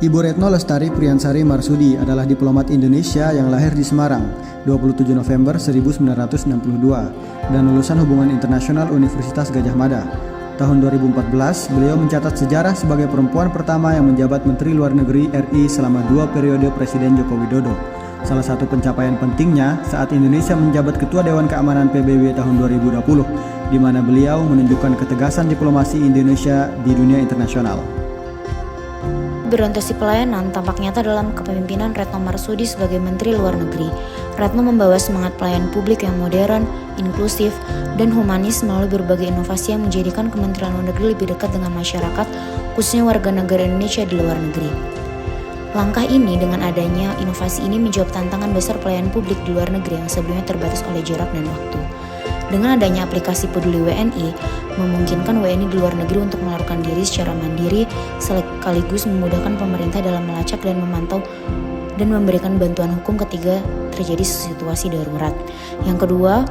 Ibu Retno Lestari Priyansari Marsudi adalah diplomat Indonesia yang lahir di Semarang, 27 November 1962, dan lulusan Hubungan Internasional Universitas Gadjah Mada. Tahun 2014, beliau mencatat sejarah sebagai perempuan pertama yang menjabat Menteri Luar Negeri RI selama 2 periode Presiden Joko Widodo. Salah satu pencapaian pentingnya saat Indonesia menjabat Ketua Dewan Keamanan PBB tahun 2020, di mana beliau menunjukkan ketegasan diplomasi Indonesia di dunia internasional. Berorientasi pelayanan tampak nyata dalam kepemimpinan Retno Marsudi sebagai Menteri Luar Negeri. Retno membawa semangat pelayanan publik yang modern, inklusif, dan humanis melalui berbagai inovasi yang menjadikan Kementerian Luar Negeri lebih dekat dengan masyarakat, khususnya warga negara Indonesia di luar negeri. Langkah ini dengan adanya inovasi ini menjawab tantangan besar pelayanan publik di luar negeri yang sebelumnya terbatas oleh jarak dan waktu. Dengan adanya aplikasi Peduli WNI, memungkinkan WNI di luar negeri untuk melakukan diri secara mandiri, sekaligus memudahkan pemerintah dalam melacak dan memantau dan memberikan bantuan hukum ketika terjadi situasi darurat. Yang kedua,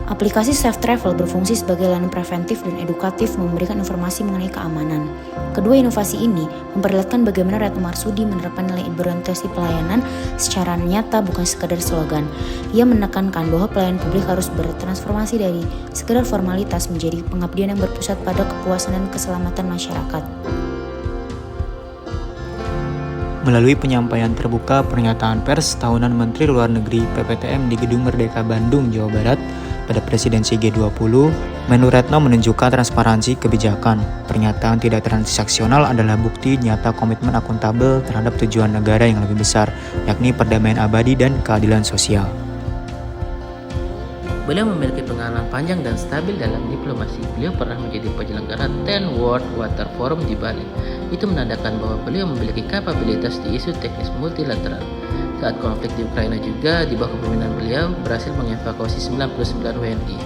aplikasi Safe Travel berfungsi sebagai layanan preventif dan edukatif memberikan informasi mengenai keamanan. Kedua inovasi ini memperlihatkan bagaimana Retno Marsudi menerapkan nilai berorientasi pelayanan secara nyata bukan sekadar slogan. Ia menekankan bahwa pelayanan publik harus bertransformasi dari sekedar formalitas menjadi pengabdian yang berpusat pada kepuasan dan keselamatan masyarakat. Melalui penyampaian terbuka pernyataan pers tahunan Menteri Luar Negeri PPTM di Gedung Merdeka Bandung, Jawa Barat pada presidensi G20, Menlu Retno menunjukkan transparansi kebijakan. Pernyataan tidak transaksional adalah bukti nyata komitmen akuntabel terhadap tujuan negara yang lebih besar, yakni perdamaian abadi dan keadilan sosial. Beliau memiliki pengalaman panjang dan stabil dalam diplomasi. Beliau pernah menjadi penyelenggara 10 World Water Forum di Bali. Itu menandakan bahwa beliau memiliki kapabilitas di isu teknis multilateral. Saat konflik di Ukraina juga, di bawah kepemimpinan beliau, berhasil mengevakuasi 99 WNI.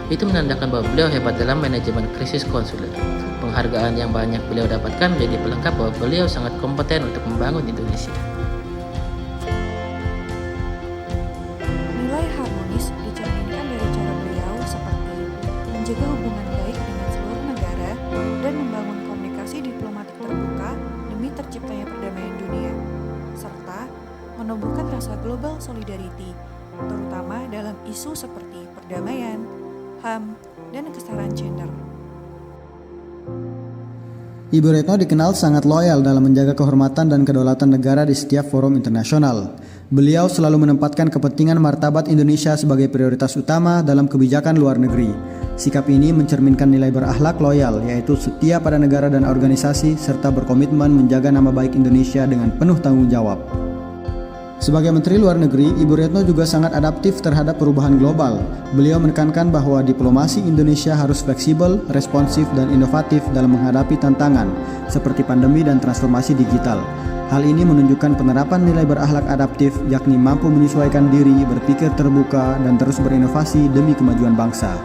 Itu menandakan bahwa beliau hebat dalam manajemen krisis konsuler. Penghargaan yang banyak beliau dapatkan menjadi pelengkap bahwa beliau sangat kompeten untuk membangun Indonesia. Nilai harmonis dicerminkan dari cara beliau seperti menjaga hubungan baik dengan seluruh negara dan membangun komunikasi diplomatik terbuka demi terciptanya perdamaian dunia, serta menumbuhkan rasa global solidarity, terutama dalam isu seperti perdamaian, HAM, dan kesetaraan gender. Ibu Retno dikenal sangat loyal dalam menjaga kehormatan dan kedaulatan negara di setiap forum internasional. Beliau selalu menempatkan kepentingan martabat Indonesia sebagai prioritas utama dalam kebijakan luar negeri. Sikap ini mencerminkan nilai berakhlak loyal, yaitu setia pada negara dan organisasi, serta berkomitmen menjaga nama baik Indonesia dengan penuh tanggung jawab. Sebagai Menteri Luar Negeri, Ibu Retno juga sangat adaptif terhadap perubahan global. Beliau menekankan bahwa diplomasi Indonesia harus fleksibel, responsif, dan inovatif dalam menghadapi tantangan, seperti pandemi dan transformasi digital. Hal ini menunjukkan penerapan nilai berakhlak adaptif, yakni mampu menyesuaikan diri, berpikir terbuka, dan terus berinovasi demi kemajuan bangsa.